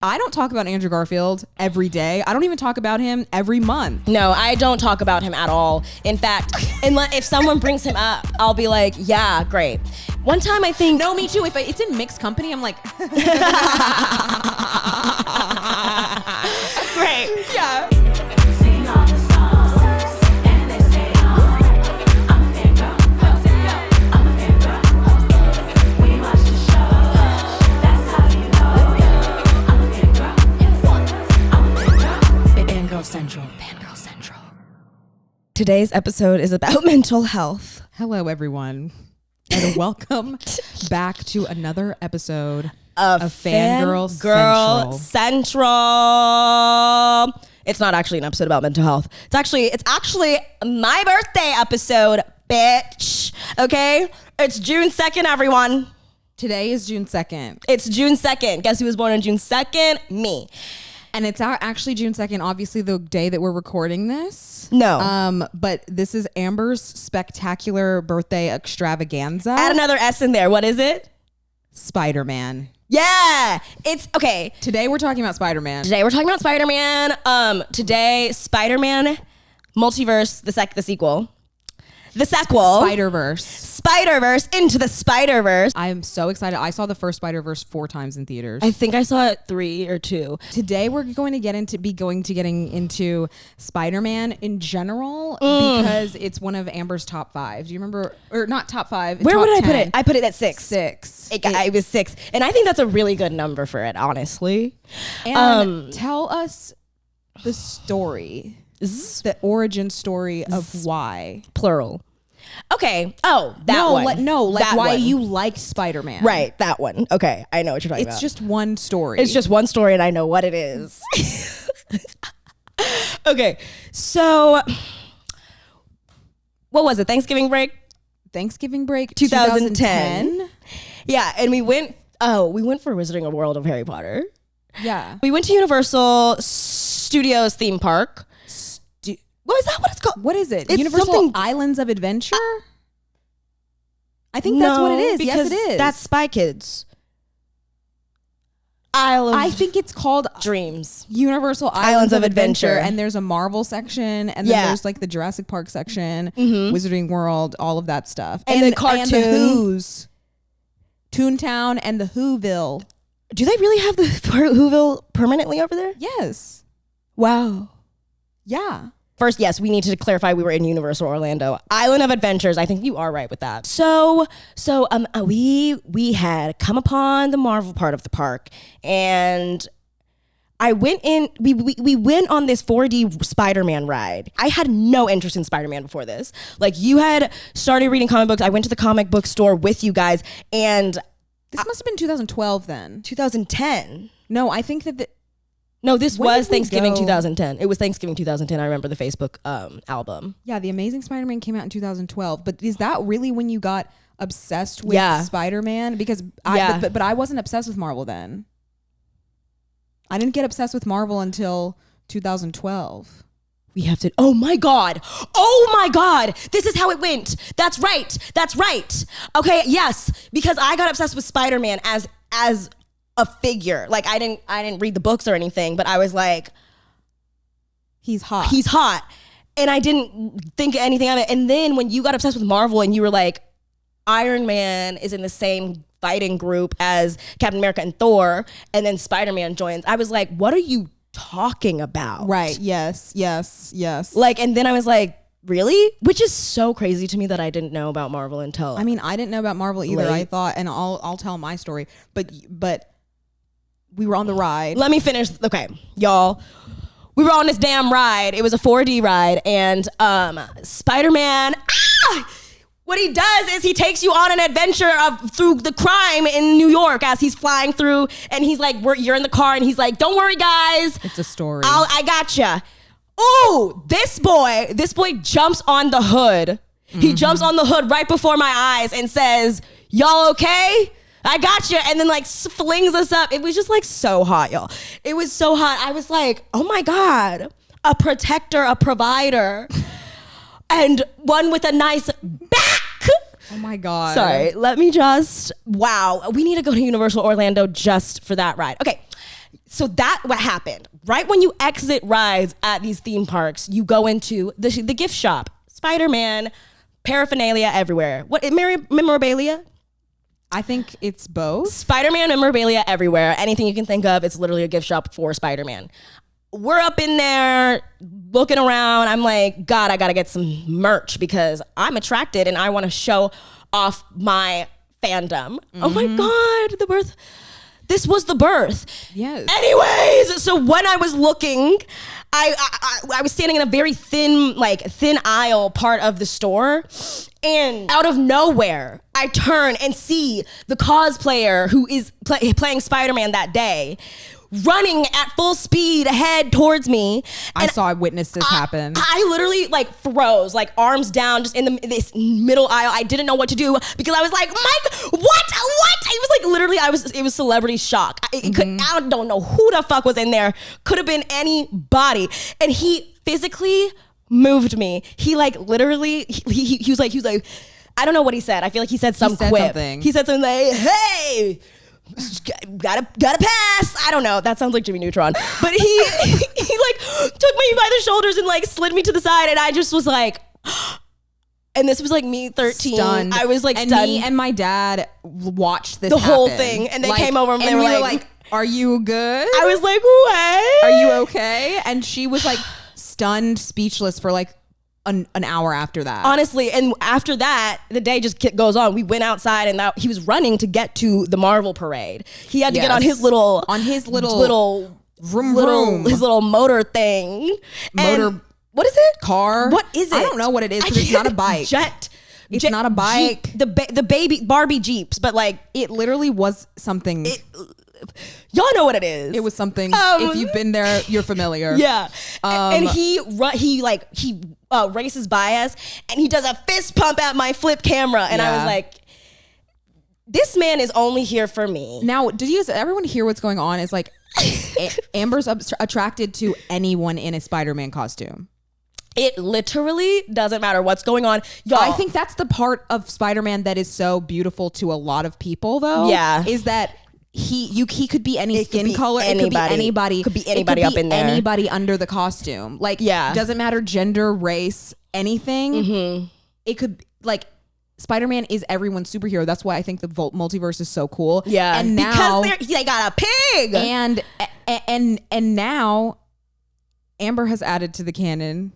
I don't talk about Andrew Garfield every day. I don't even talk about him every month. No, I don't talk about him at all. In fact, if someone brings him up, I'll be like, yeah, great. One time I think... No, me too. If it's in mixed company, I'm like... Great. Yeah. Fangirl Central. Today's episode is about mental health. Hello, everyone, and welcome back to another episode of Fangirl Central. It's not actually an episode about mental health. It's actually my birthday episode, bitch. Okay? It's June 2nd, everyone. Today is June 2nd. It's June 2nd. Guess who was born on June 2nd? Me. And it's actually June 2nd, obviously the day that we're recording this. No. But this is Amber's spectacular birthday extravaganza. Add another S in there. What is it? Spider-Man. Yeah. It's okay. Today we're talking about Spider-Man. Today Spider-Man Multiverse, the sequel. The sequel. Spider-Verse into the Spider-Verse. I am so excited. I saw the first Spider-Verse 4 times in theaters. I think I saw it 3 or 2. Today we're going to getting into Spider-Man in general because it's one of Amber's top 5. Do you remember? Or not top 5. Where top would I 10. put it? I put it at 6. 6. It was 6. And I think that's a really good number for it, honestly. And tell us the story. The origin story of why. Plural. Okay. Oh, one. Why you like Spider-Man. Right, that one. Okay, I know what you're talking about. It's just one story. It's just one story and I know what it is. Okay, so what was it? Thanksgiving break, 2010. Yeah, and we went for Wizarding a World of Harry Potter. Yeah. We went to Universal Studios theme park. What is that? What it's called? What is it? It's Universal Islands of Adventure? I think that's what it is. Yes, it is. That's Spy Kids. I think it's called Dreams. Universal Islands of Adventure. And there's a Marvel section. And then there's like the Jurassic Park section, Wizarding World, all of that stuff. And the cartoon. And the Who's. Toontown and the Whoville. Do they really have the Whoville permanently over there? Yes. Wow. Yeah. First, yes, we need to clarify we were in Universal Orlando. Island of Adventures, I think you are right with that. So we had come upon the Marvel part of the park, and I went in, we went on this 4D Spider-Man ride. I had no interest in Spider-Man before this. Like, you had started reading comic books. I went to the comic book store with you guys, and... This must have been 2012 then. 2010. No, I think that... No, this was Thanksgiving 2010. It was Thanksgiving 2010. I remember the Facebook album. Yeah, The Amazing Spider-Man came out in 2012. But is that really when you got obsessed with Spider-Man? Because but I wasn't obsessed with Marvel then. I didn't get obsessed with Marvel until 2012. We have to... Oh my God. This is how it went. That's right. Okay, yes. Because I got obsessed with Spider-Man as a figure. Like, I didn't read the books or anything, but I was like, he's hot. And I didn't think anything of it. And then when you got obsessed with Marvel and you were like, Iron Man is in the same fighting group as Captain America and Thor, and then Spider-Man joins, I was like, what are you talking about? Right. Yes. Like, and then I was like, really? Which is so crazy to me that I didn't know about Marvel until... I mean, I didn't know about Marvel either. I thought, and I'll tell my story, but we were on the ride. Let me finish. Okay, y'all. We were on this damn ride. It was a 4D ride, and Spider-Man, what he does is he takes you on an adventure through the crime in New York as he's flying through, and he's like, you're in the car, and he's like, don't worry, guys. It's a story. I gotcha. Oh, this boy jumps on the hood. He jumps on the hood right before my eyes and says, y'all okay? I got you. And then like flings us up. It was just like so hot, y'all. It was so hot. I was like, oh my God, a protector, a provider, and one with a nice back. Oh my God. Sorry, let me just, wow. We need to go to Universal Orlando just for that ride. Okay. So that what happened. Right when you exit rides at these theme parks, you go into the gift shop. Spider-Man paraphernalia everywhere. What memorabilia? I think it's both. Spider-Man memorabilia everywhere. Anything you can think of, it's literally a gift shop for Spider-Man. We're up in there looking around. I'm like, God, I gotta get some merch because I'm attracted and I want to show off my fandom. Oh my God, this was the birth. Yes. Anyways, so when I was looking, I was standing in a very thin aisle part of the store, and out of nowhere, I turn and see the cosplayer who is playing Spider-Man that day running at full speed ahead towards me. I witnessed this happen. I literally froze, arms down, just in this middle aisle. I didn't know what to do because I was like, Mike, what? It was literally, it was celebrity shock. I don't know who the fuck was in there. Could have been anybody. And he physically moved me. He literally, he was like, I don't know what he said. I feel like he said some quip. Something. He said something like, hey, gotta pass. I don't know. That sounds like Jimmy Neutron. But he took me by the shoulders and slid me to the side, and I just was like, and this was me 13. Stunned. I was and stunned. Me and my dad watched this whole happen. thing, and they came over and they we were like, are you good? I was like, what? Are you okay? And she was stunned, speechless for an hour after that. Honestly, and after that, the day just goes on. We went outside, and he was running to get to the Marvel parade. He had to get on his little motor thing. What is it? Car. What is it? I don't know what it is, but it's not a bike. It's not a bike. Jeep, the baby Barbie Jeeps, but it literally was something. Y'all know what it is. It was something. If you've been there, you're familiar. Yeah. And he races by us, and he does a fist pump at my flip camera, and I was like, this man is only here for me. Now, did everyone hear what's going on? Is Amber's attracted to anyone in a Spider-Man costume. It literally doesn't matter what's going on. Y'all, I think that's the part of Spider-Man that is so beautiful to a lot of people, though. Yeah. Is that he could be any skin color. Anybody. It could be anybody. Could be anybody up in there. Anybody under the costume. Doesn't matter gender, race, anything. Mm-hmm. It could Spider-Man is everyone's superhero. That's why I think the multiverse is so cool. Yeah. And now because they got a pig. And now Amber has added to the canon.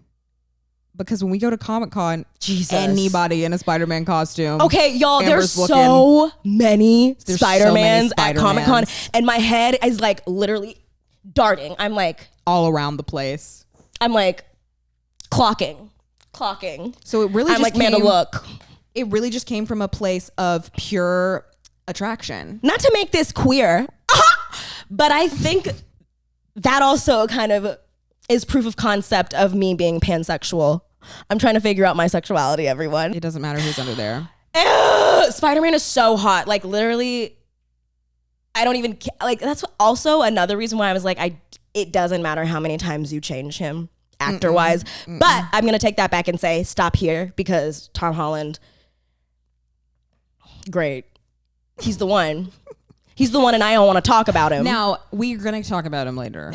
Because when we go to Comic-Con, anybody in a Spider-Man costume. Okay, y'all, there's so many Spider-Mans at Comic-Con, and my head is literally darting. I'm all around the place. I'm clocking. So it really I'm man, to look. It really just came from a place of pure attraction. Not to make this queer, but I think that also kind of is proof of concept of me being pansexual. I'm trying to figure out my sexuality, everyone. It doesn't matter who's under there. Spider-Man is so hot. Literally, I don't even that's also another reason why I was it doesn't matter how many times you change him actor-wise. But I'm going to take that back and say stop here, because Tom Holland, great. He's the one. He's the one, and I don't want to talk about him. Now, we're going to talk about him later.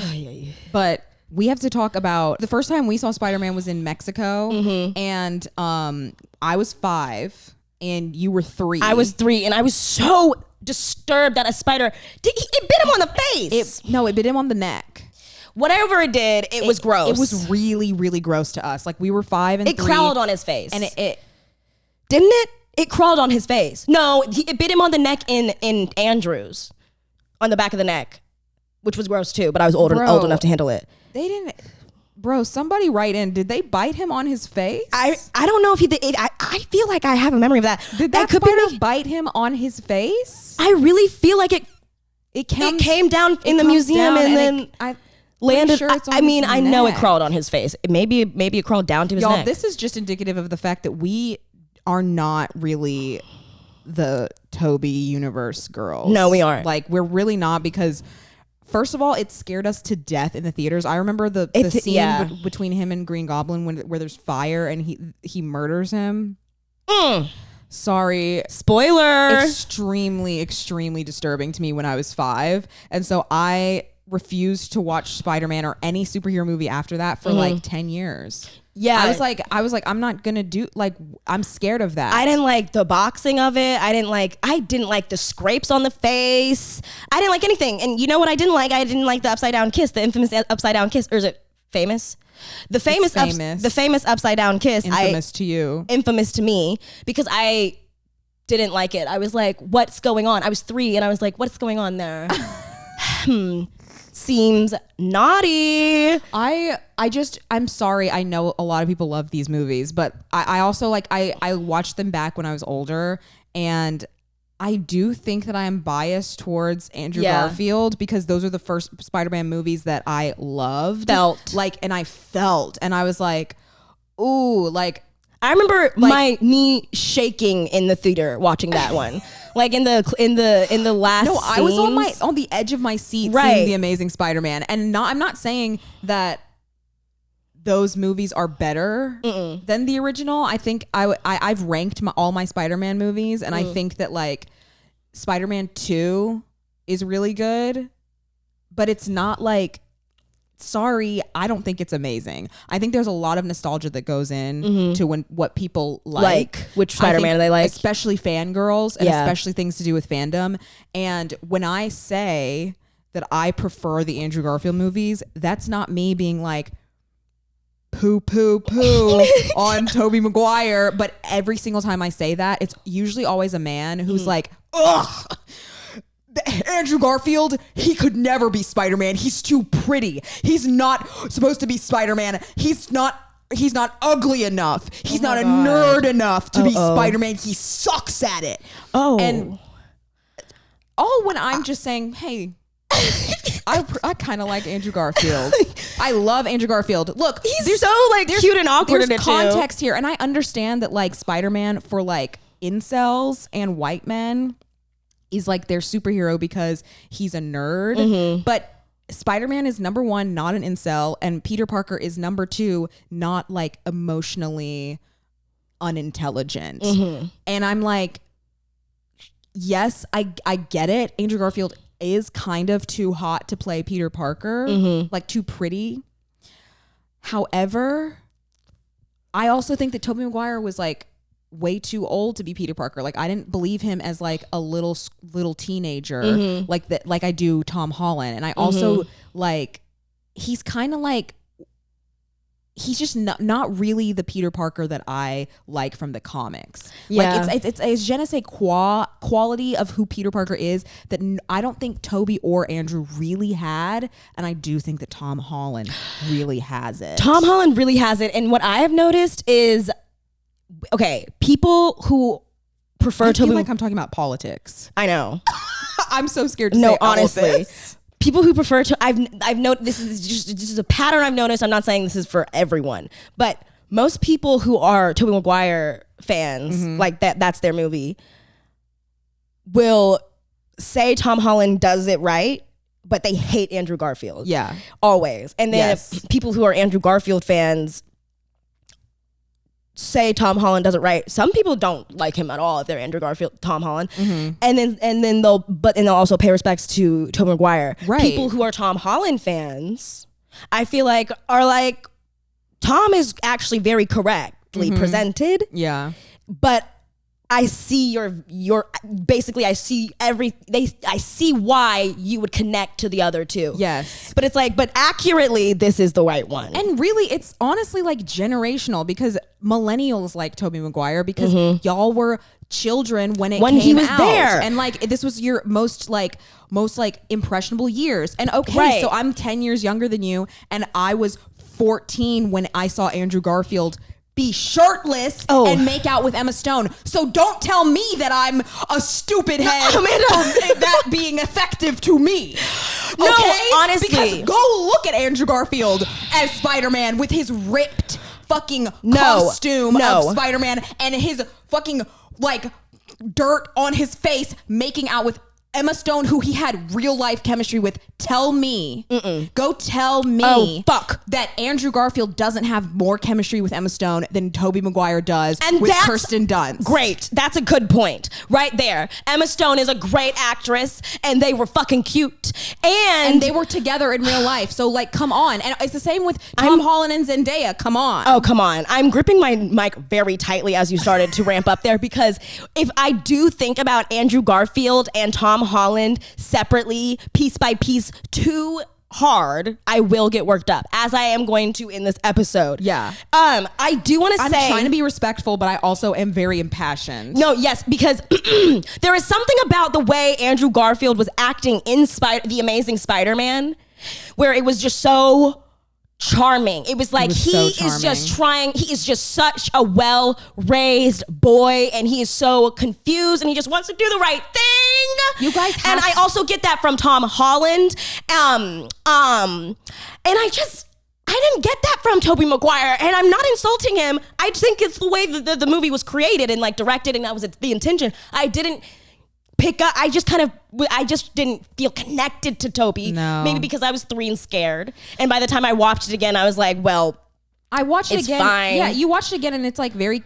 But we have to talk about the first time we saw Spider-Man was in Mexico, and I was 5 and you were 3. I was 3, and I was so disturbed that a spider it bit him on the face. It bit him on the neck. Whatever it did, it was gross. It was really, really gross to us. We were 5 and 3. It crawled on his face, and it didn't it. It crawled on his face. No, it bit him on the neck in Andrews, on the back of the neck, which was gross too. But I was old enough to handle it. They didn't, bro. Somebody write in. Did they bite him on his face? I don't know if he did. I feel like I have a memory of that. Did that spider bite him on his face? I really feel like it came down in the museum and then I landed. Sure I mean, I know it crawled on his face. Maybe it crawled down to his neck. This is just indicative of the fact that we are not really the Tobey universe girls. No, we aren't. We're really not, because first of all, it scared us to death in the theaters. I remember the scene between him and Green Goblin where there's fire and he murders him. Sorry. Spoiler. Extremely, extremely disturbing to me when I was 5. And so I refused to watch Spider-Man or any superhero movie after that for like 10 years. Yeah. I was like, I'm not gonna do, like, I'm scared of that. I didn't like the boxing of it. I didn't like the scrapes on the face. I didn't like anything. And you know what I didn't like? I didn't like the upside down kiss, the infamous upside down kiss. Or is it famous? The famous upside down kiss. Infamous to you. Infamous to me, because I didn't like it. I was like, what's going on? I was 3 and I was like, what's going on there? Seems naughty. I'm sorry. I know a lot of people love these movies, but I also like, I watched them back when I was older, and I do think that I am biased towards Andrew Garfield, because those are the first Spider-Man movies that I loved. And I was like, ooh, like, I remember my knee shaking in the theater watching that one. Like in the last No, I was on the edge of my seat seeing The Amazing Spider-Man. And I'm not saying that those movies are better than the original. I think I've ranked all my Spider-Man movies, and I think that like Spider-Man 2 is really good, but it's not like, sorry, I don't think it's amazing. I think there's a lot of nostalgia that goes in to what people like. Which Spider-Man they like. Especially fangirls, and especially things to do with fandom. And when I say that I prefer the Andrew Garfield movies, that's not me being like, poo on Tobey Maguire. But every single time I say that, it's usually always a man who's like, ugh, Andrew Garfield, he could never be Spider-Man. He's too pretty. He's not supposed to be Spider-Man. He's not ugly enough. He's not a nerd enough to be Spider-Man. He sucks at it. And all when I'm just saying, hey, I kind of like Andrew Garfield. I love Andrew Garfield. Look, he's so like cute and awkward. There's context here, and I understand that like Spider-Man for like incels and white men is like their superhero because he's a nerd. But Spider-Man is number 1, not an incel, and Peter Parker is number 2, not like emotionally unintelligent. And I'm like, yes, I get it. Andrew Garfield is kind of too hot to play Peter Parker, like too pretty. However, I also think that Tobey Maguire was like way too old to be Peter Parker. Like I didn't believe him as like a little teenager like that, like I do Tom Holland. And I also like, he's kind of like, he's just not really the Peter Parker that I like from the comics. Like it's a je ne sais quoi quality of who Peter Parker is that I don't think Tobey or Andrew really had, and I do think that Tom Holland really has it. Tom Holland really has it, and what I have noticed is, okay, people who prefer Tobey, like I'm talking about politics. I know. I'm so scared to say honestly. All of this. People who prefer to, I've noticed, this is a pattern I've noticed. I'm not saying this is for everyone, but most people who are Tobey Maguire fans, like that's their movie, will say Tom Holland does it right, but they hate Andrew Garfield. Yeah. Always. And then people who are Andrew Garfield fans say Tom Holland does it right. Some people don't like him at all if they're Andrew Garfield, Tom Holland, and then they'll also pay respects to Tobey Maguire. Right. People who are Tom Holland fans, I feel like, are like, Tom is actually very correctly presented. Yeah, but I see your basically I see I see why you would connect to the other two. Yes. But it's like, but accurately, this is the right one. And really, it's honestly like generational, because millennials like Tobey Maguire because y'all were children when he was out. There. And like, this was your most impressionable years. And okay, so I'm 10 years younger than you, and I was 14 when I saw Andrew Garfield be shirtless and make out with Emma Stone. So don't tell me that I'm a stupid head for that being effective to me. No, okay? honestly. Because go look at Andrew Garfield as Spider-Man with his ripped fucking costume of Spider-Man and his fucking like dirt on his face making out with Emma Stone, who he had real life chemistry with, tell me, go tell me that Andrew Garfield doesn't have more chemistry with Emma Stone than Tobey Maguire does with Kirsten Dunst. Great. That's a good point right there. Emma Stone is a great actress and they were fucking cute. And they were together in real life. So like, come on. And it's the same with Tom Holland and Zendaya. Come on. Oh, come on. I'm gripping my mic very tightly as you started to ramp up there, because if I do think about Andrew Garfield and Tom Holland separately, piece by piece, too hard, I will get worked up, as I am going to in this episode. Yeah. I do want to say, I'm trying to be respectful, but I also am very impassioned. No, yes, because there is something about the way Andrew Garfield was acting in The Amazing Spider-Man, where it was just so charming. It was like he is just such a well-raised boy, and he is so confused, and he just wants to do the right thing. You guys have and I also get that from Tom Holland. And I didn't get that from Tobey Maguire, and I'm not insulting him. I think it's the way the movie was created and like directed, and that was the intention. I didn't pick up. I just didn't feel connected to Tobey. No. Maybe because I was 3 and scared. And by the time I watched it again, I was like, well, I watched it again. Fine. Yeah, you watched it again, and it's like very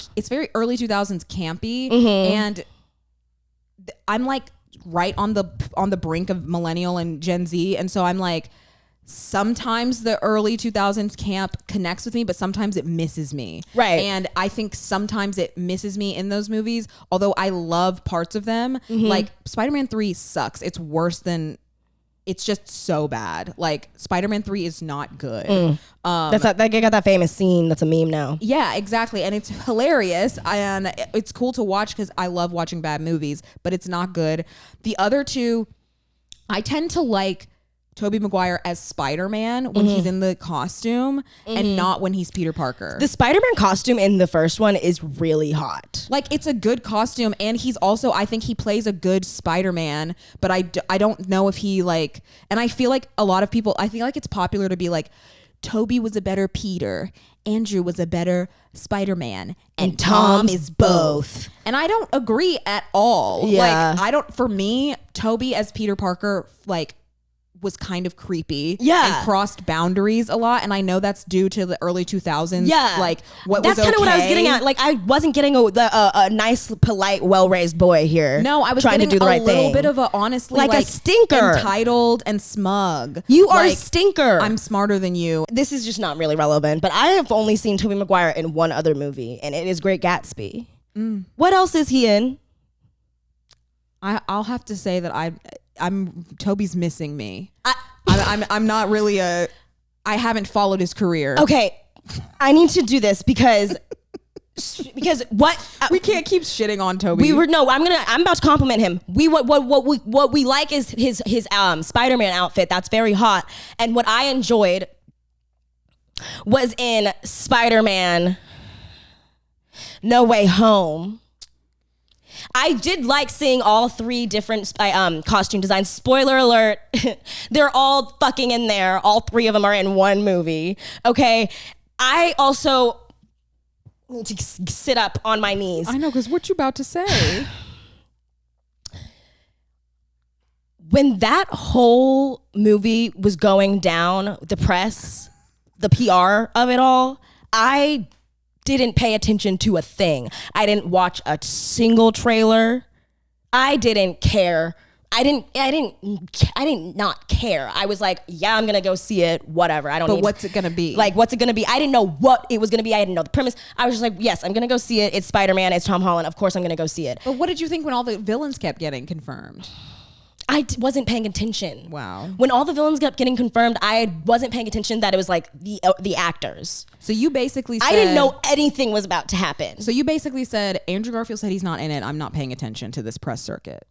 early 2000s campy, and I'm like right on the brink of millennial and Gen Z, and so I'm like, sometimes the early 2000s camp connects with me, but sometimes it misses me. Right. And I think sometimes it misses me in those movies, although I love parts of them. Like Spider-Man 3 sucks. It's worse than, it's just so bad. Like Spider-Man 3 is not good. They got that famous scene that's a meme now. Yeah, exactly. And it's hilarious, and it's cool to watch because I love watching bad movies, but it's not good. The other two, I tend to like Tobey Maguire as Spider-Man when he's in the costume and not when he's Peter Parker. The Spider-Man costume in the first one is really hot. Like, it's a good costume, and he's also, I think he plays a good Spider-Man, but I don't know if he like, and I feel like a lot of people, I feel like it's popular to be like, Tobey was a better Peter, Andrew was a better Spider-Man, and Tom is both. And I don't agree at all. Yeah. Like, for me, Tobey as Peter Parker, like, was kind of creepy, and crossed boundaries a lot, and I know that's due to the early 2000s. That's kind of what I was getting at. Like, I wasn't getting a nice, polite, well-raised boy here. No, I was trying getting to do the right a little thing. bit of a, honestly, like a stinker, entitled and smug. You are a stinker. I'm smarter than you. This is just not really relevant, but I have only seen Tobey Maguire in one other movie, and it is Great Gatsby. What else is he in? I'll have to say that Toby's missing me. I'm not really I haven't followed his career. Okay, I need to do this because what we can't keep shitting on Tobey. I'm about to compliment him. What we like is his Spider-Man outfit. That's very hot. And what I enjoyed was in Spider-Man No Way Home. I did like seeing all 3 different costume designs. Spoiler alert, they're all fucking in there. All 3 of them are in one movie. Okay. I also need to sit up on my knees. I know, because what you about to say? When that whole movie was going down, the press, the PR of it all, I didn't pay attention to a thing. I didn't watch a single trailer. I didn't care. I didn't not care. I was like, yeah, I'm gonna go see it. Whatever. But what's it gonna be? Like, what's it gonna be? I didn't know what it was gonna be. I didn't know the premise. I was just like, yes, I'm gonna go see it. It's Spider-Man. It's Tom Holland. Of course, I'm gonna go see it. But what did you think when all the villains kept getting confirmed? I wasn't paying attention. Wow. When all the villains kept getting confirmed, I wasn't paying attention that it was like the actors. So you basically said, I didn't know anything was about to happen. So you basically said, Andrew Garfield said he's not in it. I'm not paying attention to this press circuit.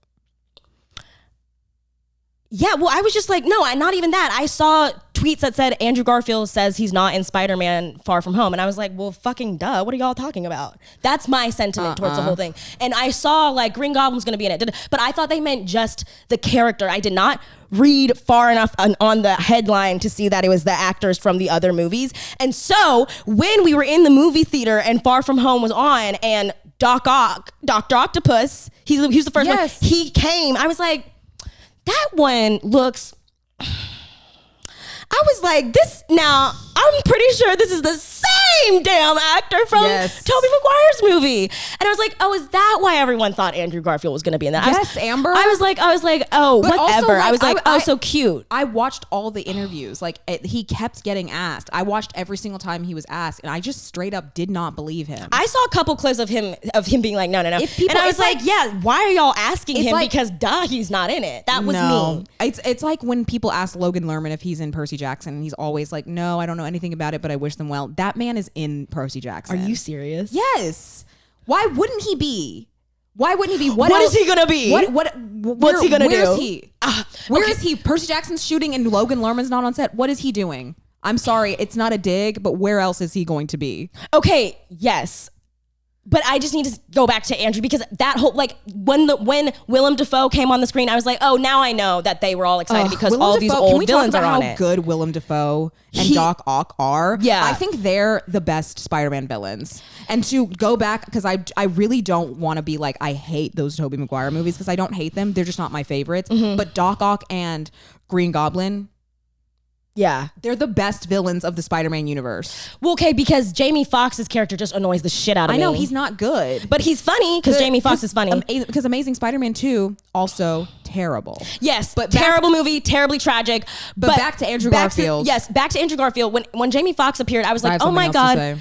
Yeah, well, I was just like, no, not even that. I saw tweets that said Andrew Garfield says he's not in Spider-Man Far From Home. And I was like, well, fucking duh. What are y'all talking about? That's my sentiment towards the whole thing. And I saw like Green Goblin's going to be in it. But I thought they meant just the character. I did not read far enough on the headline to see that it was the actors from the other movies. And so when we were in the movie theater and Far From Home was on and Dr. Octopus, he's the first one, he came, I was like, that one looks. I was like, this now. I'm pretty sure this is the same damn actor from Tobey Maguire's movie. And I was like, oh, is that why everyone thought Andrew Garfield was going to be in that? Yes, Amber. I was like, oh, but whatever. I was like, oh, so cute. I watched all the interviews. Like he kept getting asked. I watched every single time he was asked, and I just straight up did not believe him. I saw a couple clips of him being like, no. And I was like, yeah, why are y'all asking him? Like, because he's not in it. That was me. It's like when people ask Logan Lerman if he's in Percy Jackson, and he's always like, no, I don't know anything about it, but I wish them well. That man is in Percy Jackson. Are you serious? Yes. Why wouldn't he be? What is he gonna be? What's he gonna do? Where is he? Where is he? Percy Jackson's shooting and Logan Lerman's not on set. What is he doing? I'm sorry, it's not a dig, but where else is he going to be? Okay, yes. But I just need to go back to Andrew, because that whole, like, when Willem Dafoe came on the screen, I was like, oh, now I know that they were all excited because all these old villains are on it. How good Willem Dafoe and Doc Ock are? Yeah. I think they're the best Spider-Man villains. And to go back, because I really don't want to be like, I hate those Tobey Maguire movies, because I don't hate them. They're just not my favorites. Mm-hmm. But Doc Ock and Green Goblin, yeah, they're the best villains of the Spider-Man universe. Well, okay, because Jamie Foxx's character just annoys the shit out of me. I know, he's not good. But he's funny, because Jamie Foxx is funny. Because Amazing Spider-Man 2, also terrible. Yes, but terrible movie, terribly tragic. But back to Andrew Garfield. Back to Andrew Garfield. When Jamie Foxx appeared, I was like, oh my God.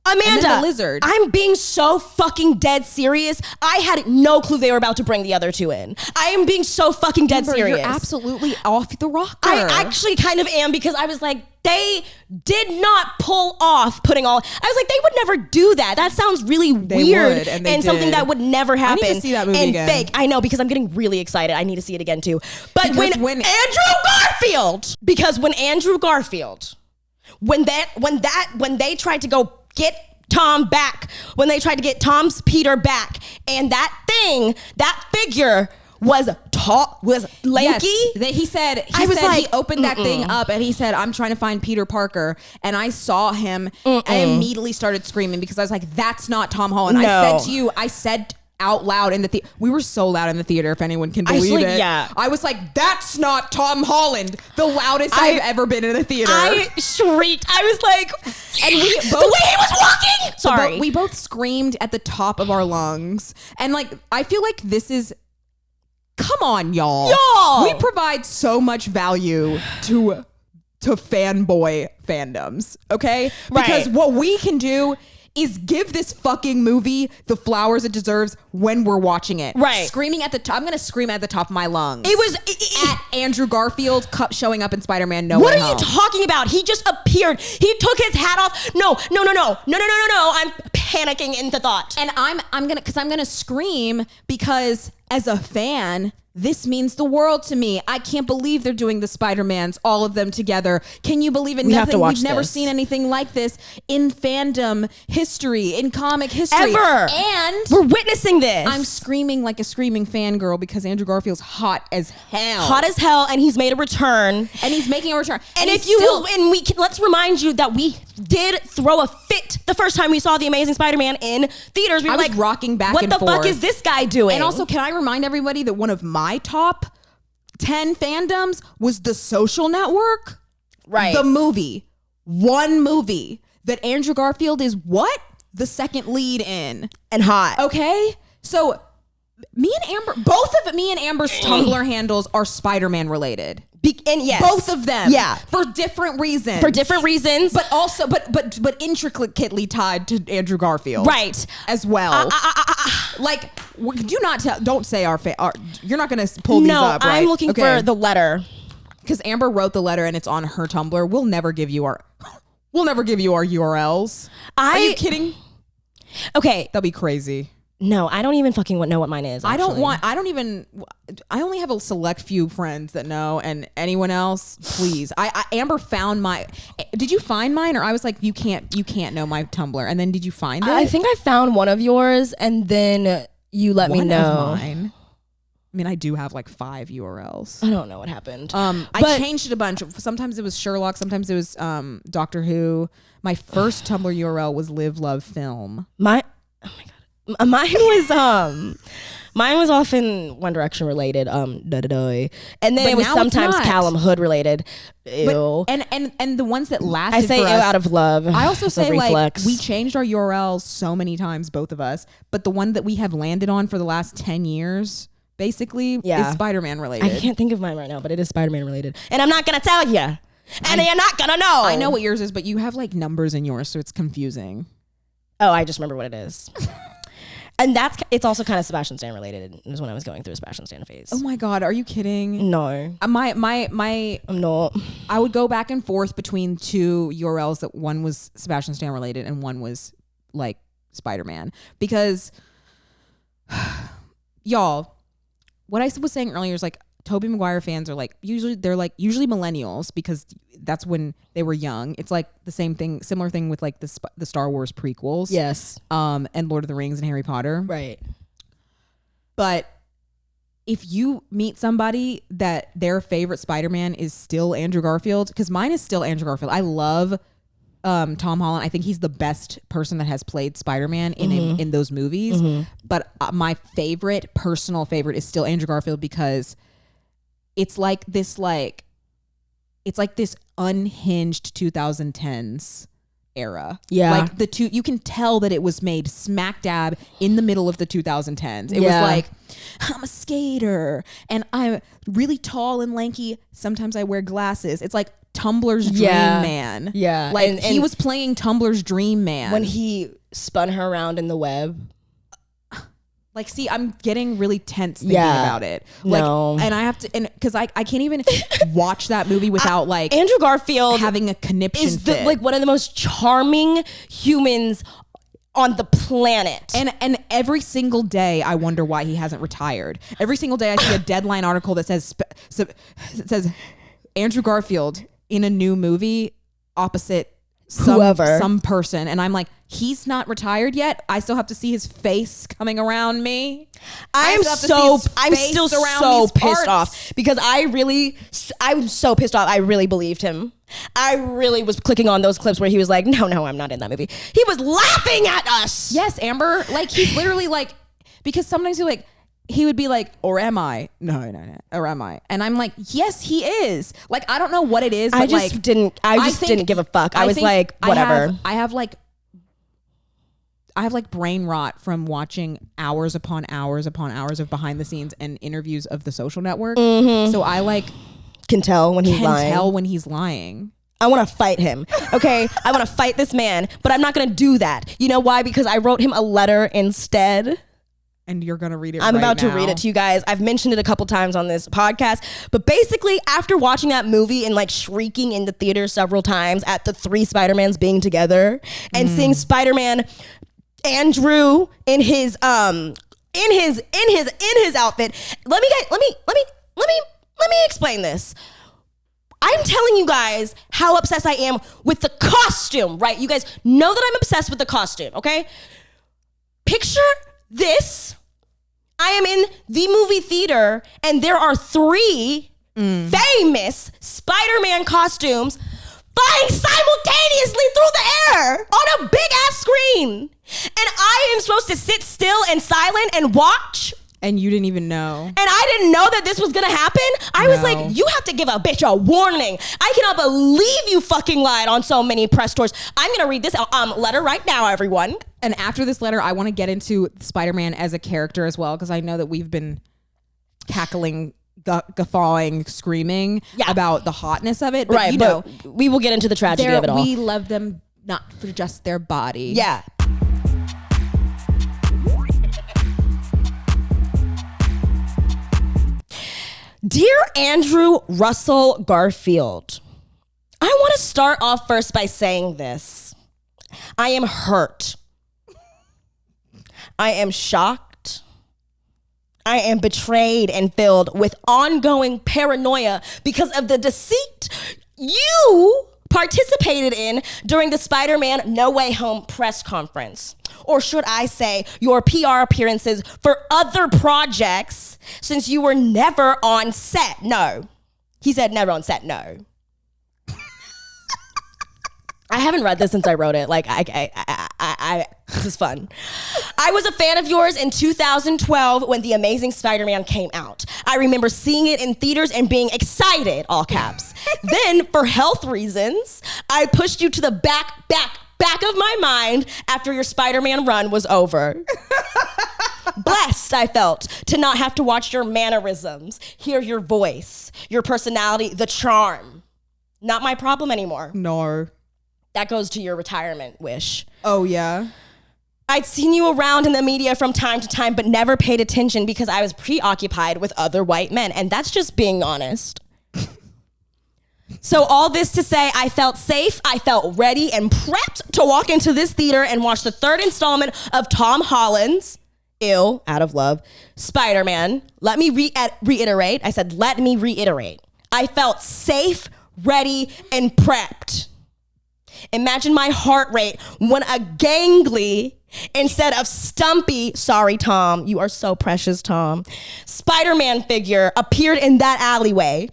Amanda, the lizard. I'm being so fucking dead serious. I had no clue they were about to bring the other two in. I am being so fucking dead serious. You're absolutely off the rocker. I actually kind of am, because I was like, they did not pull off putting all. I was like, they would never do that. That sounds really weird and something that would never happen. I need to see that movie again. Fake. I know, because I'm getting really excited. I need to see it again too. But when Andrew Garfield, when they tried to go get Tom back, when they tried to get Tom's Peter back, and that figure was lanky. Yes. He said he opened that thing up and he said, I'm trying to find Peter Parker, and I saw him. I immediately started screaming, because I was like, that's not Tom Holland. No. I said out loud in the theater. We were so loud in the theater, if anyone can believe it. Yeah. I was like, that's not Tom Holland. The loudest I've ever been in a theater. I shrieked. I was like, and the way he was walking. Sorry. We both screamed at the top of our lungs. And like, I feel like this is, come on, y'all. We provide so much value to fanboy fandoms, okay? Because what we can do is give this fucking movie the flowers it deserves when we're watching it. Right. Screaming at the top. I'm going to scream at the top of my lungs. It was at Andrew Garfield showing up in Spider-Man No Way Home. What are you talking about? He just appeared. He took his hat off. No. I'm panicking into thought. And I'm going to scream, because as a fan, this means the world to me. I can't believe they're doing the Spider-Mans, all of them together. Can you believe it? We've never seen anything like this in fandom history, in comic history. Ever. And we're witnessing this. I'm screaming like a screaming fangirl, because Andrew Garfield's hot as hell. And he's made a return. And he's making a return. And let's remind you that we did throw a fit the first time we saw The Amazing Spider-Man in theaters. We were like, rocking back and forth. What the fuck is this guy doing? And also, can I remind everybody that one of my top 10 fandoms was The Social Network? Right. The movie. One movie that Andrew Garfield is the second lead in. And hot. Okay? So both of me and Amber's Tumblr handles are Spider-Man related. And yes, both of them. Yeah, for different reasons. But also, but intricately tied to Andrew Garfield, right? As well. Like, don't say our. You're not gonna pull these up, right? I'm looking for the letter, because Amber wrote the letter and it's on her Tumblr. We'll never give you our URLs. Are you kidding? Okay, that'd be crazy. No, I don't even fucking know what mine is. Actually. I only have a select few friends that know, and anyone else, please. Amber found did you find mine? Or I was like, you can't know my Tumblr. And then did you find it? I think I found one of yours, and then you let me know. Of mine. I mean, I do have like 5 URLs. I don't know what happened. I changed it a bunch. Sometimes it was Sherlock. Sometimes it was Doctor Who. My first Tumblr URL was Live, Love, Film. Oh my God. Mine was often One Direction related, and then But it was now it's sometimes not. Callum Hood related. Ew. But, and the ones that lasted I say for ew us, out of love. I also It's a say like reflex. we changed our URLs so many times, both of us. But the one that we have landed on for the last 10 years, basically, is Spider-Man related. I can't think of mine right now, but it is Spider-Man related, and I'm not gonna tell you, and you're not gonna know. I know what yours is, but you have like numbers in yours, so it's confusing. Oh, I just remember what it is. And it's also kind of Sebastian Stan related. It was when I was going through a Sebastian Stan phase. Oh my God, are you kidding? No. I'm not. I would go back and forth between two URLs that one was Sebastian Stan related and one was like Spider-Man. Because y'all, what I was saying earlier is like Tobey Maguire fans are usually millennials because that's when they were young. It's like the similar thing with like the Star Wars prequels. Yes. And Lord of the Rings and Harry Potter. Right. But if you meet somebody that their favorite Spider-Man is still Andrew Garfield, because mine is still Andrew Garfield. I love Tom Holland. I think he's the best person that has played Spider-Man in those movies. Mm-hmm. But my personal favorite is still Andrew Garfield because it's like this unhinged 2010s era. Yeah. Like you can tell that it was made smack dab in the middle of the 2010s. It was like, I'm a skater and I'm really tall and lanky. Sometimes I wear glasses. It's like Tumblr's Dream Man. Yeah. Like and he was playing Tumblr's Dream Man. When he spun her around in the web. Like, see, I'm getting really tense thinking about it. Like, no. And I have to, and because I can't even watch that movie without like Andrew Garfield having a conniption fit. Like one of the most charming humans on the planet. And every single day I wonder why he hasn't retired. Every single day I see a Deadline article that says Andrew Garfield in a new movie opposite some person, and I'm like, he's not retired yet. I still have to see his face coming around me. I'm still so pissed off because I'm so pissed off. I really believed him. I really was clicking on those clips where he was like, no, I'm not in that movie. He was laughing at us. Yes, Amber. Like he's literally like, because sometimes he would be like, or am I? No, or am I? And I'm like, yes, he is. Like, I don't know what it is. But I just didn't give a fuck. I was like, whatever. I have brain rot from watching hours upon hours upon hours of behind the scenes and interviews of The Social Network. Mm-hmm. So I can tell when he's lying. I want to fight him. Okay. I want to fight this man, but I'm not going to do that. You know why? Because I wrote him a letter instead. And you're going to read it I'm about to read it to you guys. I've mentioned it a couple times on this podcast. But basically, after watching that movie and like shrieking in the theater several times at the three Spider-Mans being together and seeing Spider-Man Andrew in his outfit. Let me explain this. I'm telling you guys how obsessed I am with the costume, right? You guys know that I'm obsessed with the costume, okay? Picture this. I am in the movie theater and there are three famous Spider-Man costumes flying simultaneously through the air on a big ass screen. And I am supposed to sit still and silent and watch. And you didn't even know. And I didn't know that this was gonna happen. I was like, you have to give a bitch a warning. I cannot believe you fucking lied on so many press tours. I'm gonna read this letter right now, everyone. And after this letter, I want to get into Spider-Man as a character as well, because I know that we've been cackling, guffawing, screaming about the hotness of it. But right, but we will get into the tragedy of it all. We love them not for just their body. Yeah. Dear Andrew Russell Garfield, I want to start off first by saying this. I am hurt. I am shocked. I am betrayed and filled with ongoing paranoia because of the deceit you participated in during the Spider-Man No Way Home press conference. Or should I say your PR appearances for other projects since you were never on set. No. He said never on set, no. I haven't read this since I wrote it. Like, this is fun. I I was a fan of yours in 2012 when The Amazing Spider-Man came out. I remember seeing it in theaters and being excited, all caps. Then, for health reasons, I pushed you to the back of my mind after your Spider-Man run was over. Blessed, I felt, to not have to watch your mannerisms, hear your voice, your personality, the charm. Not my problem anymore. No. That goes to your retirement wish. Oh, yeah? I'd seen you around in the media from time to time, but never paid attention because I was preoccupied with other white men. And that's just being honest. So all this to say, I felt safe, I felt ready and prepped to walk into this theater and watch the third installment of Tom Holland's Out of Love, Spider-Man. Let me reiterate. I said, let me reiterate. I felt safe, ready, and prepped. Imagine my heart rate when a gangly, instead of stumpy, sorry, Tom, you are so precious, Tom, Spider-Man figure appeared in that alleyway.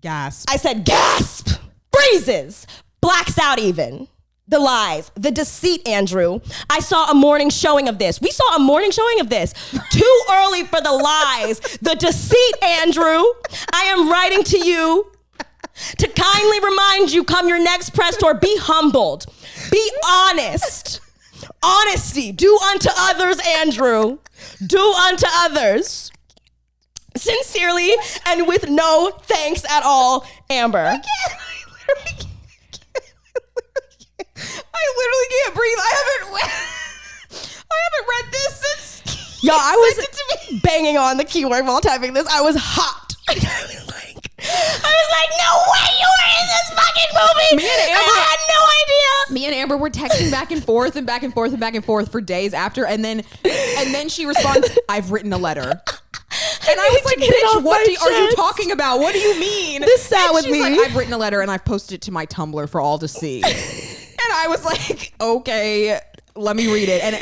Gasp. I said, gasp, freezes, blacks out even. The lies, the deceit, Andrew. I saw a morning showing of this. We saw a morning showing of this. Too early for the lies, the deceit, Andrew. I am writing to you to kindly remind you, come your next press tour, be humbled, be honest. Honesty, do unto others, Andrew. Do unto others. Sincerely and with no thanks at all, Amber. I literally can't breathe. I haven't read this since. Yo, I was banging on the keyboard while typing this. I was hot. I was like, no way you were in this fucking movie. Me and Amber, I had no idea. Me and Amber were texting back and forth and back and forth and back and forth for days after, and then she responds, "I've written a letter." And I was like, bitch, what are you talking about? What do you mean? This sat with me. Like, I've written a letter and I've posted it to my Tumblr for all to see. And I was like, okay, let me read it. And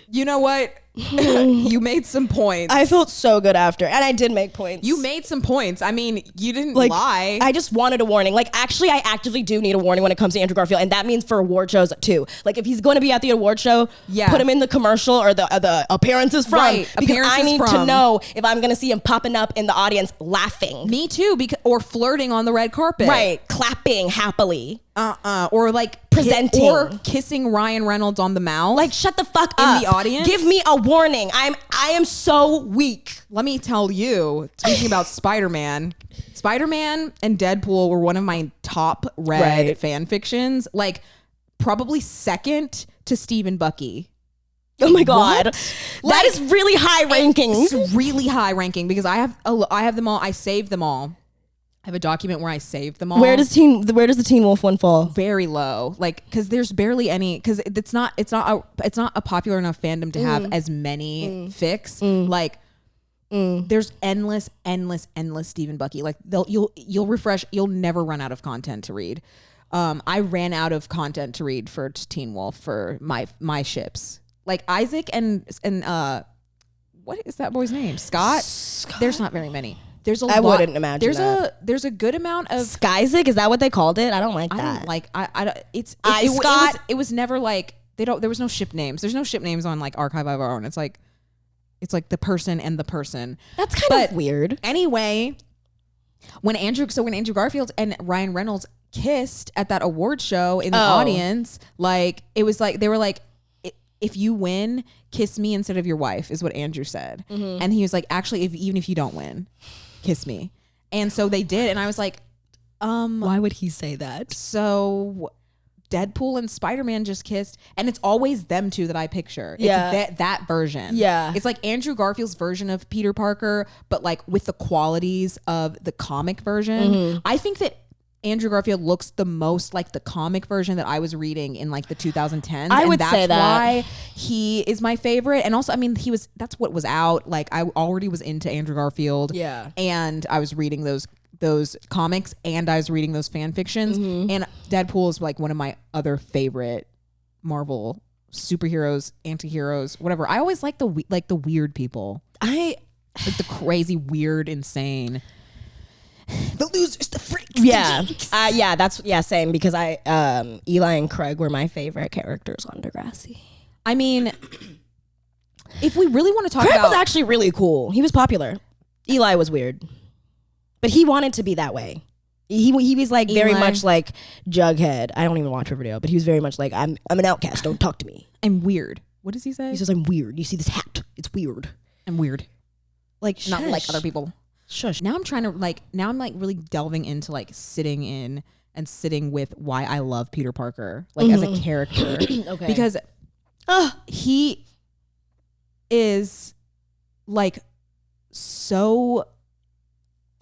you know what? You made some points. I felt so good after, and I did make points. You made some points. I mean, you didn't lie. I just wanted a warning. Like, actually, I actively do need a warning when it comes to Andrew Garfield, and that means for award shows too. Like, if he's going to be at the award show, put him in the commercial or the appearances from. Right, because I need to know if I'm going to see him popping up in the audience laughing. Me too, or flirting on the red carpet. Right, clapping happily. Or like presenting or kissing Ryan Reynolds on the mouth. Like, shut the fuck up. In the audience. Give me a warning. I am so weak. Let me tell you, speaking about Spider-Man and Deadpool were one of my top read fan fictions. Like, probably second to Steve and Bucky. Oh my God. That is really high ranking. It's really high ranking because I have them all. I saved them all. I have a document where I saved them all. Where does the Teen Wolf one fall? Very low, like, because there's barely any. Because it's not a popular enough fandom to have as many fics. Like, there's endless Stephen Bucky. Like, you'll refresh. You'll never run out of content to read. I ran out of content to read for Teen Wolf for my ships. Like Isaac and what is that boy's name? Scott. There's not very many. There's a lot. I wouldn't imagine there's a good amount of Skyzik. Is that what they called it? I don't like that. I don't like. I don't. It was never like they don't. There was no ship names. There's no ship names on like Archive of Our Own. It's like the person and the person. That's kind of weird. Anyway, when Andrew Garfield and Ryan Reynolds kissed at that award show in the audience, like, it was like they were like, if you win, kiss me instead of your wife, is what Andrew said. And he was like, actually, even if you don't win, kiss me. And so they did. And I was like, why would he say that? So Deadpool and Spider-Man just kissed, and it's always them two that I picture. Yeah. It's that version. Yeah. It's like Andrew Garfield's version of Peter Parker, but like with the qualities of the comic version. I think that Andrew Garfield looks the most like the comic version that I was reading in like the 2010s. I would say that. That's why he is my favorite. And also, I mean, that's what was out. Like, I already was into Andrew Garfield. Yeah. And I was reading those comics and I was reading those fan fictions. And Deadpool is like one of my other favorite Marvel superheroes, anti-heroes, whatever. I always like the weird people. Like the crazy, weird, insane. The losers, the freaks. Yeah. Same, because Eli and Craig were my favorite characters on Degrassi. I mean, if we really want to talk Craig about... was actually really cool. He was popular. Eli was weird. But he wanted to be that way. He was like Eli. Very much like Jughead. I don't even watch Riverdale, but he was very much like, I'm an outcast. Don't talk to me. I'm weird. What does he say? He says, I'm weird. You see this hat? It's weird. I'm weird. Like, not like other people. Shush. Now I'm trying to now I'm like really delving into like sitting with why I love Peter Parker, like as a character. Okay. Because he is like so...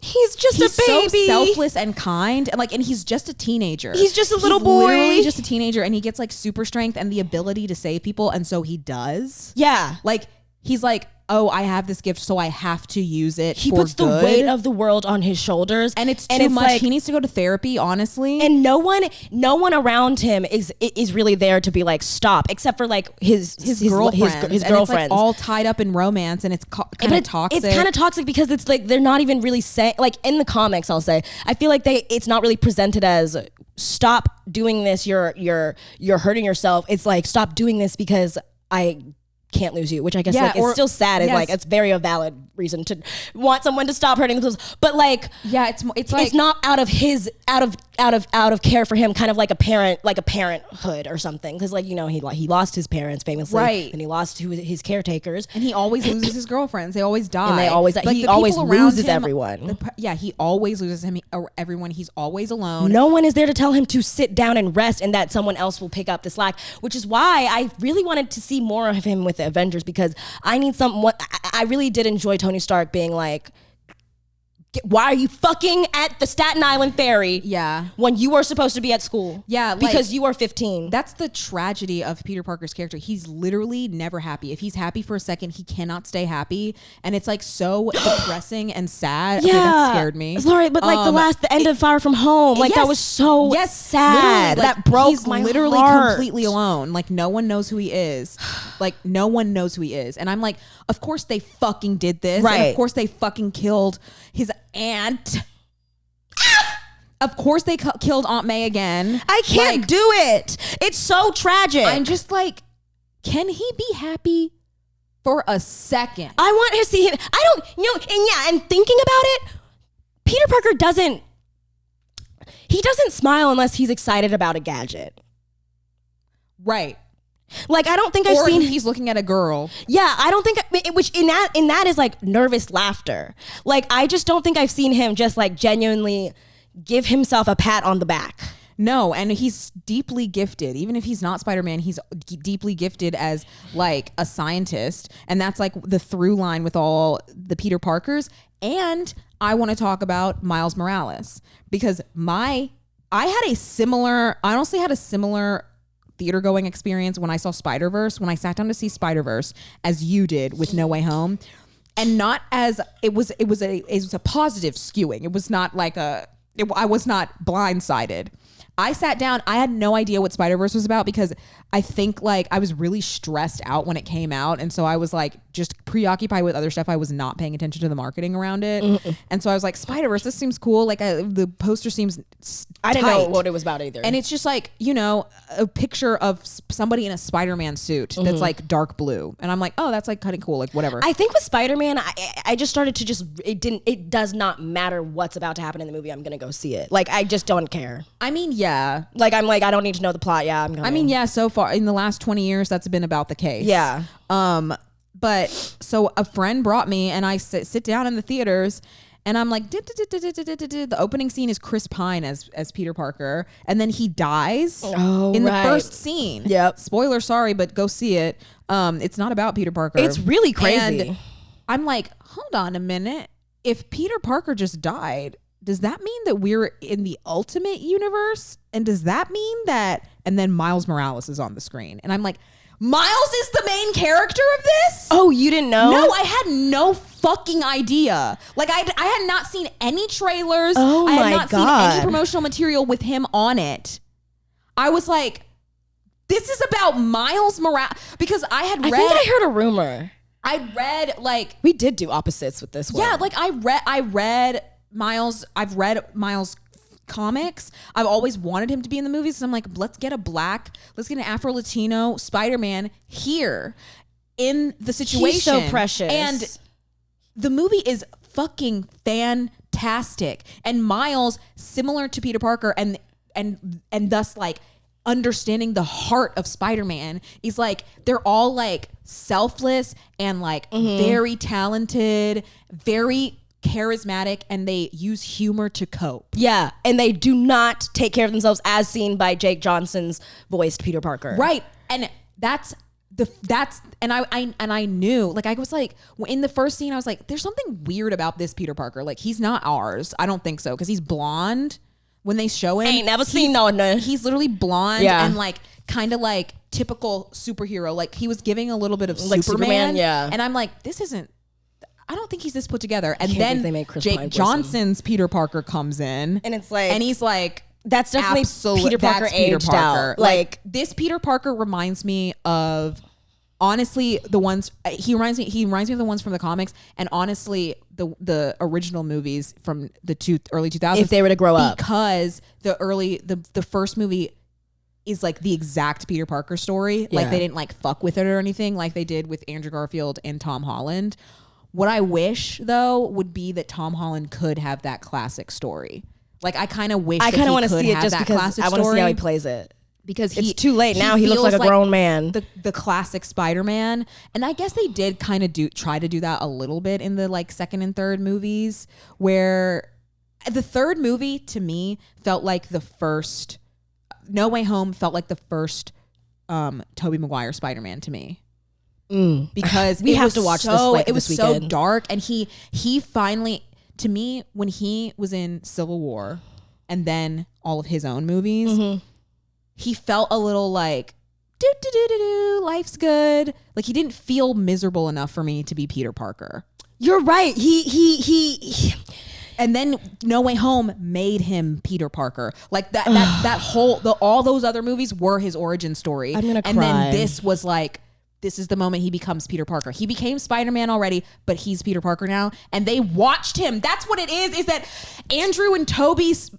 He's just a baby. So selfless and kind, and he's just a teenager. He's just a little boy. Literally just a teenager, and he gets like super strength and the ability to save people, and so he does. Yeah. Like he's like, oh, I have this gift, so I have to use it. He puts the weight of the world on his shoulders, and it's too much. Like, he needs to go to therapy, honestly. And no one around him is really there to be like, stop, except for like his girlfriends. His girlfriends, it's like all tied up in romance, and it's kind of toxic. It's kind of toxic because it's like they're not even really saying, like in the comics, I'll say, I feel like it's not really presented as, stop doing this, you're hurting yourself. It's like, stop doing this because I can't lose you, which I guess it's still sad. It's like, it's very a valid reason to want someone to stop hurting themselves, but like, yeah, it's like, it's not out of care for him, kind of like a parenthood or something, because like, you know, he lost his parents famously, right, and he lost his caretakers, and he always loses his girlfriends. They always die, and he always loses everyone. He always loses everyone. He's always alone. No one is there to tell him to sit down and rest, and that someone else will pick up the slack, which is why I really wanted to see more of him with the Avengers, because I need I really did enjoy Tony Stark being like, why are you fucking at the Staten Island ferry? Yeah. When you were supposed to be at school? Yeah. Because you are 15. That's the tragedy of Peter Parker's character. He's literally never happy. If he's happy for a second, he cannot stay happy. And it's like so depressing and sad. Yeah. Okay, that scared me. Sorry, but like the end of Far From Home, like that was so sad. Like, that broke he's my literally heart. Completely alone. Like no one knows who he is. Like no one knows who he is. And I'm like, of course they fucking did this. Right. And of course they fucking killed his aunt. Of course they killed Aunt May again. I can't do it. It's so tragic. I'm just like, can he be happy for a second? I want to see him. I don't, and thinking about it, Peter Parker doesn't smile unless he's excited about a gadget. Right. Like, I don't think I've seen... he's looking at a girl. Yeah, I don't think... Which in that is like nervous laughter. Like, I just don't think I've seen him just like genuinely give himself a pat on the back. No, and he's deeply gifted. Even if he's not Spider-Man, he's deeply gifted as like a scientist. And that's like the through line with all the Peter Parkers. And I want to talk about Miles Morales. Because I honestly had a similar theater going experience when I saw Spider-Verse, when I sat down to see Spider-Verse, as you did with No Way Home, and not as it was a positive skewing. It was not like I was not blindsided. I sat down, I had no idea what Spider-Verse was about, because I think like I was really stressed out when it came out, and so I was like just preoccupied with other stuff. I was not paying attention to the marketing around it. And so I was like, Spider-Verse, this seems cool. Like the poster seems I didn't know what it was about either. And it's just like, you know, a picture of somebody in a Spider-Man suit that's like dark blue. And I'm like, oh, that's like kind of cool, like whatever. I think with Spider-Man, I just started to it does not matter what's about to happen in the movie. I'm going to go see it. Like, I just don't care. I mean, yeah. Like, I'm like, I don't need to know the plot. Yeah, I'm going. I mean, yeah, so far in the last 20 years, that's been about the case. Yeah. But so a friend brought me, and I sit down in the theaters, and I'm like, the opening scene is Chris Pine as Peter Parker, and then he dies in the first scene. Yep. Spoiler, sorry, but go see it. It's not about Peter Parker. It's really crazy. And I'm like, hold on a minute. If Peter Parker just died, does that mean that we're in the ultimate universe? And does that mean that... And then Miles Morales is on the screen. And I'm like, Miles is the main character of this? Oh, you didn't know? No, I had no fucking idea. Like, I had not seen any trailers. Oh, my God. I had not seen any promotional material with him on it. I was like, this is about Miles Morales. Because I think I heard a rumor. I read, like... We did do opposites with this one. Yeah, like, I read Miles... I've read Miles comics. I've always wanted him to be in the movies. So I'm like, let's get an Afro-Latino Spider-Man here in the situation. He's so precious. And the movie is fucking fantastic. And Miles, similar to Peter Parker and thus like understanding the heart of Spider-Man, is like they're all like selfless and like very talented, very charismatic, and they use humor to cope. Yeah, and they do not take care of themselves, as seen by Jake Johnson's voiced Peter Parker. Right. And I knew, like, I was like, in the first scene I was like, there's something weird about this Peter Parker. Like, he's not ours. I don't think so, because he's blonde. When they show him, ain't never seen no. He's literally blonde and like kind of like typical superhero. Like, he was giving a little bit of like Superman. Yeah. And I'm like, I don't think he's this put together. And then Jake Johnson's Peter Parker comes in, and it's like, and he's like, that's definitely Peter Parker aged out. Like, this Peter Parker reminds me of, honestly, the ones he reminds me of the ones from the comics, and honestly the original movies from the early 2000s, if they were to grow up, because the first movie is like the exact Peter Parker story. Like, they didn't like fuck with it or anything like they did with Andrew Garfield and Tom Holland. What I wish though would be that Tom Holland could have that classic story. Like, I kind of wish. I kind of want to see it just because I want to see how he plays it. Because it's too late now. He looks like a grown man. The classic Spider-Man. And I guess they did kind of try to do that a little bit in the like second and third movies, where the third movie to me felt like the first. No Way Home felt like the first Tobey Maguire Spider-Man to me. Because we have to watch this. Like, it was so dark, and he finally, to me, when he was in Civil War and then all of his own movies, he felt a little like, life's good. Like, he didn't feel miserable enough for me to be Peter Parker. You're right. He and then No Way Home made him Peter Parker. Like, that whole all those other movies were his origin story. I'm gonna cry. And then this was like, this is the moment he becomes Peter Parker. He became Spider-Man already, but he's Peter Parker now. And they watched him. That's what it is that Andrew and Tobey's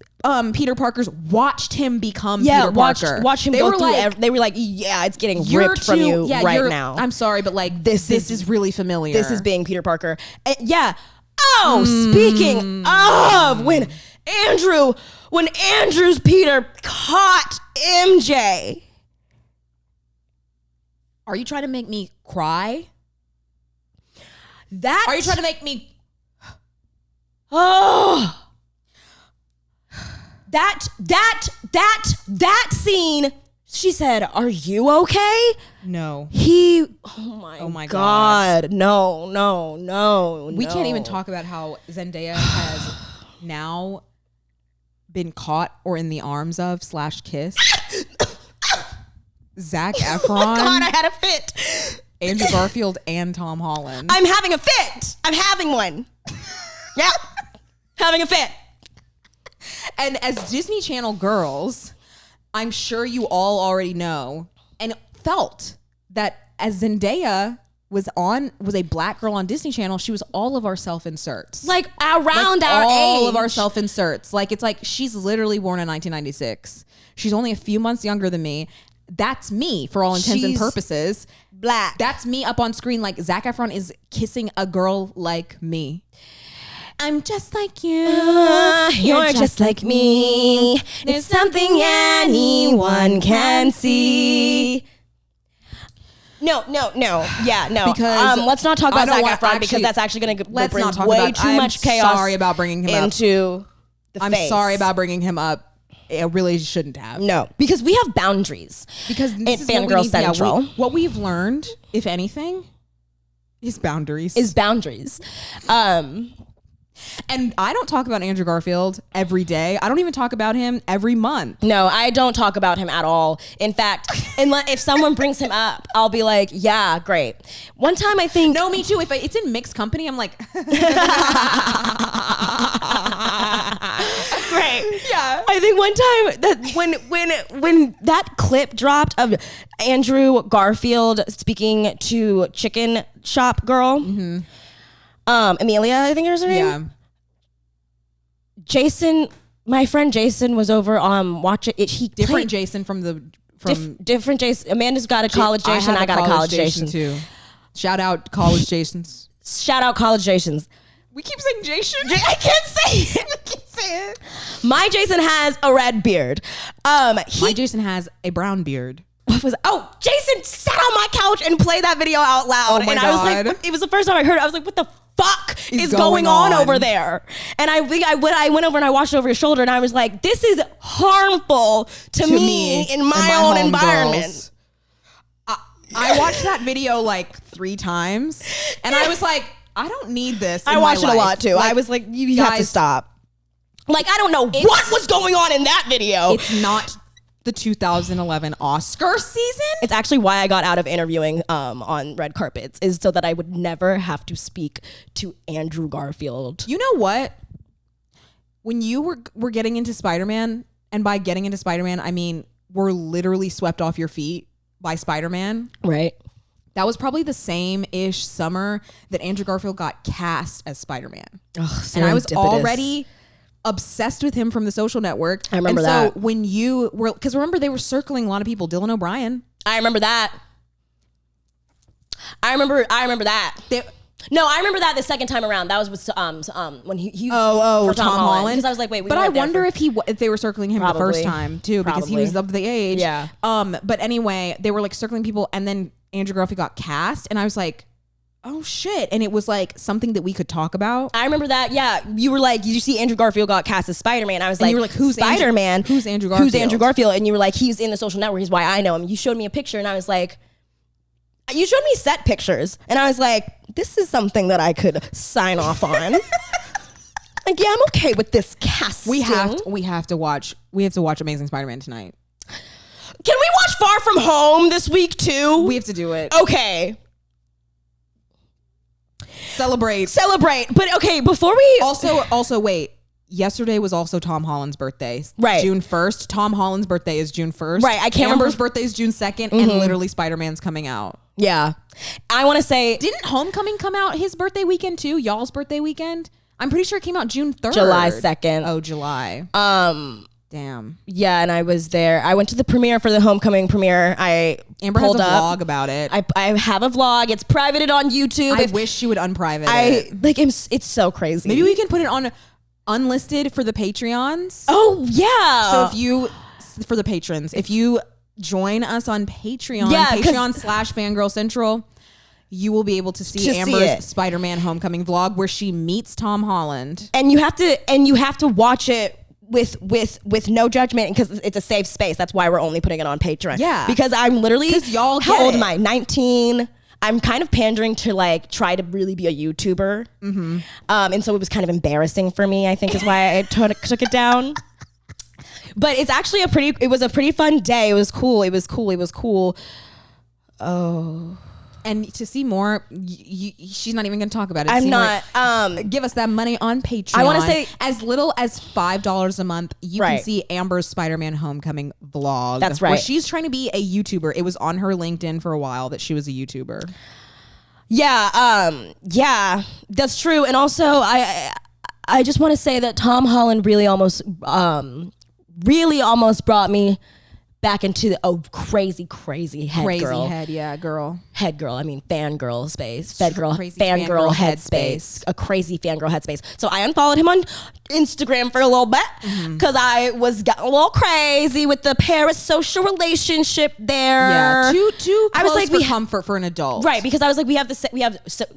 Peter Parkers watched him become Peter Parker. Watch him go through. They were like, yeah, it's getting ripped from you right now. I'm sorry, but like, this is really familiar. This is being Peter Parker. Yeah. Oh, speaking of, when Andrew's Peter caught MJ. Are you trying to make me cry? Are you trying to make me? Oh, that scene. She said, "Are you okay?" No. Oh my God. No. We can't even talk about how Zendaya has now been caught or in the arms of / kissed Zac Efron. Oh my God, I had a fit. Andrew Garfield and Tom Holland. I'm having a fit. I'm having one. Yeah. Having a fit. And as Disney Channel girls, I'm sure you all already know and felt that as Zendaya was a black girl on Disney Channel, she was all of our self-inserts. Like, around our age. All of our self-inserts. Like, it's like, she's literally born in 1996. She's only a few months younger than me. That's me for all intents and purposes. Black. That's me up on screen. Like, Zac Efron is kissing a girl like me. I'm just like you. You're just like me. It's something anyone can see. No. Yeah, no. Because let's not talk about Zac Efron, because that's actually going to bring way too much chaos. Sorry about bringing him into the face. I'm sorry about bringing him up. It really shouldn't have. No, because we have boundaries. Because it's Fangirl Central. Yeah, what we've learned, if anything, is boundaries. And I don't talk about Andrew Garfield every day. I don't even talk about him every month. No, I don't talk about him at all. In fact, if someone brings him up, I'll be like, yeah, great. One time I think... No, me too. If it's in mixed company, I'm like... Right. Yeah. I think one time that when that clip dropped of Andrew Garfield speaking to Chicken Shop Girl, Amelia, I think is her name. Yeah. Jason my friend Jason was over watching it. Different Jason from different Jason. Amanda's got a college Jason. I got a college Jason too. Shout out college Jasons. Shout out college Jasons. We keep saying Jason. I can't say it. I can't say it. My Jason has a red beard. My Jason has a brown beard. Jason sat on my couch and played that video out loud. God. I was like, it was the first time I heard it. I was like, what the fuck is going on over there? And I went over and I watched it over your shoulder and I was like, this is harmful to me in my own environment. I watched that video like 3 times and I was like, I don't need this. I watched it a lot too. I was like, you guys, have to stop. Like, I don't know what was going on in that video. It's not the 2011 Oscar season. It's actually why I got out of interviewing on red carpets, is so that I would never have to speak to Andrew Garfield. You know what? When you were getting into Spider-Man, and by getting into Spider-Man, I mean we're literally swept off your feet by Spider-Man. Right. That was probably the same-ish summer that Andrew Garfield got cast as Spider-Man. And I was already obsessed with him from The Social Network. I remember that. So when you were, because remember they were circling a lot of people. Dylan O'Brien. I remember that. I remember that. No, I remember that the second time around. That was with when he for Tom Holland. Because I was like, wait, but I wonder if they were circling him the first time too, because he was of the age. Yeah. But anyway, they were like circling people, and then Andrew Garfield got cast, and I was like, oh shit. And it was like something that we could talk about. I remember that. Yeah. You were like, did you see Andrew Garfield got cast as Spider-Man? I was like, you were like, who's Spider-Man? Who's Andrew Garfield? Who's Andrew Garfield? And you were like, he's in The Social Network. He's why I know him. You showed me a picture and I was like, you showed me set pictures. And I was like, this is something that I could sign off on. Like, yeah, I'm okay with this casting. We have to watch Amazing Spider-Man tonight. Can we watch Far From Home this week too? We have to do it. Okay. Celebrate. But okay, before we also wait. Yesterday was also Tom Holland's birthday. Right. June 1st. Tom Holland's birthday is June 1st. Right. I can't remember. Amber's birthday is June 2nd, and literally Spider-Man's coming out. Yeah. I want to say, didn't Homecoming come out his birthday weekend too? Y'all's birthday weekend? I'm pretty sure it came out June 3rd. July 2nd. Oh, July. Damn. Yeah, and I was there. I went to the premiere for the Homecoming premiere. Amber has a vlog about it. I have a vlog. It's privated on YouTube. I wish she would unprivate it. It's so crazy. Maybe we can put it on unlisted for the Patreons. Oh yeah. So for the patrons, if you join us on Patreon, Patreon/Fangirl Central, you will be able to see Amber's Spider-Man Homecoming vlog where she meets Tom Holland. And you have to watch it with no judgment, because it's a safe space. That's why we're only putting it on Patreon. Yeah. Because I'm literally, y'all how old am I? 19. I'm kind of pandering to like try to really be a YouTuber. Mm-hmm. And so it was kind of embarrassing for me, I think is why I took it down. But it's actually it was a pretty fun day. It was cool. Oh. And to see more, she's not even going to talk about it. I'm not. Give us that money on Patreon. I want to say as little as $5 a month, you can see Amber's Spider-Man Homecoming vlog. That's right. Where she's trying to be a YouTuber. It was on her LinkedIn for a while that she was a YouTuber. Yeah. Yeah, that's true. And also, I just want to say that Tom Holland really almost brought me back into the crazy head girl. Head girl. I mean, fangirl space. Fangirl headspace. A crazy fangirl headspace. So I unfollowed him on Instagram for a little bit because I was getting a little crazy with the parasocial relationship there. Yeah, too I was like, for comfort for an adult, right? Because I was like, we have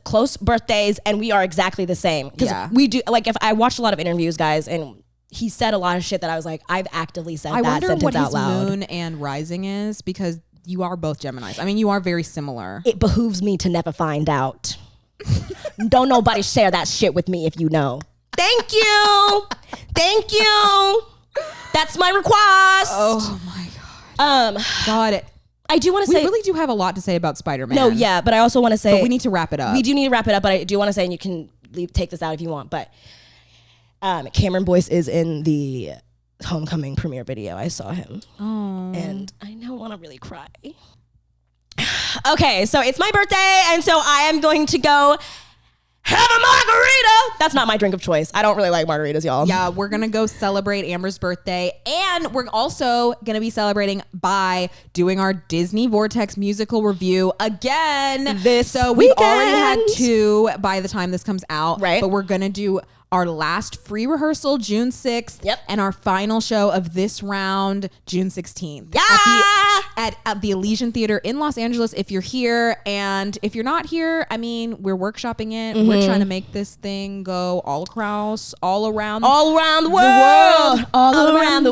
close birthdays and we are exactly the same. Because we do, like, if I watched a lot of interviews, guys, and he said a lot of shit that I was like, I've actively said that sentence out loud. I wonder what his moon and rising is, because you are both Geminis. I mean, you are very similar. It behooves me to never find out. Don't nobody share that shit with me if you know. Thank you. That's my request. Oh my God. God. I do want to say, we really do have a lot to say about Spider-Man. No, yeah, but I also want to say, but we need to wrap it up. We do need to wrap it up, but I do want to say, and you can take this out if you want, but Cameron Boyce is in the Homecoming premiere video. I saw him. Oh. And I now want to really cry. Okay, so it's my birthday, and so I am going to go have a margarita. That's not my drink of choice. I don't really like margaritas, y'all. Yeah, we're going to go celebrate Amber's birthday. And we're also going to be celebrating by doing our Disney Vortex musical review again. So we've already had 2 by the time this comes out. Right. But we're going to do our last free rehearsal June 6th. Yep. And our final show of this round June 16th. Yeah. At the Elysian Theater in Los Angeles if you're here. And if you're not here, I mean, we're workshopping it. We're trying to make this thing go all around the world. All around the world. All around the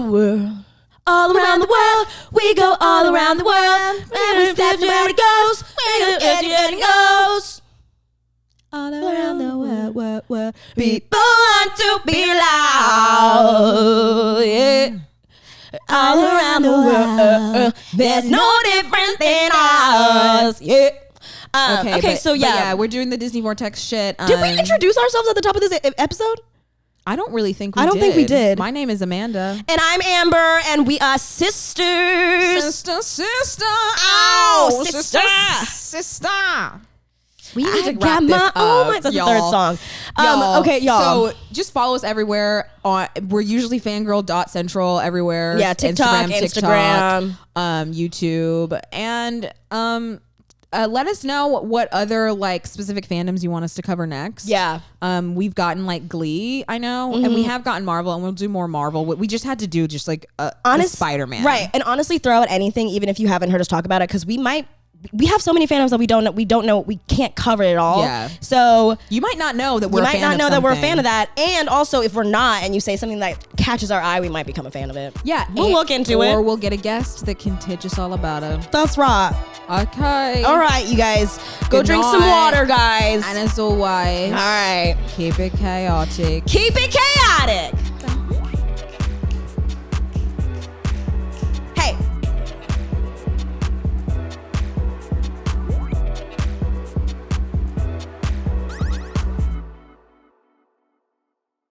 world. We go all around the world. Every step where it goes. It goes. All around the world. People want to be loud. Yeah. All around the world. There's no difference in us. Yeah. So yeah, we're doing the Disney Vortex shit. Did we introduce ourselves at the top of this episode? I don't really think we did. I don't think we did. My name is Amanda. And I'm Amber, and we are sisters. Sister. Ow, Sister. We need to got wrap this my up, own. That's the third song. Okay, y'all. So just follow us everywhere. We're usually fangirl.central everywhere. Yeah, TikTok, Instagram, YouTube, and let us know what other like specific fandoms you want us to cover next. Yeah. We've gotten like Glee, I know, and we have gotten Marvel, and we'll do more Marvel. We just had to do just like a Spider-Man, right? And honestly, throw out anything, even if you haven't heard us talk about it, because we have so many fandoms that we don't know. We can't cover it all. Yeah. So you might not know that we're a fan of that. And also, if we're not, and you say something that catches our eye, we might become a fan of it. Yeah. We'll look into it. Or we'll get a guest that can teach us all about it. That's right. Okay. All right, you guys. Go Good drink night. some water, guys. And as always, all right. keep it chaotic. Keep it chaotic.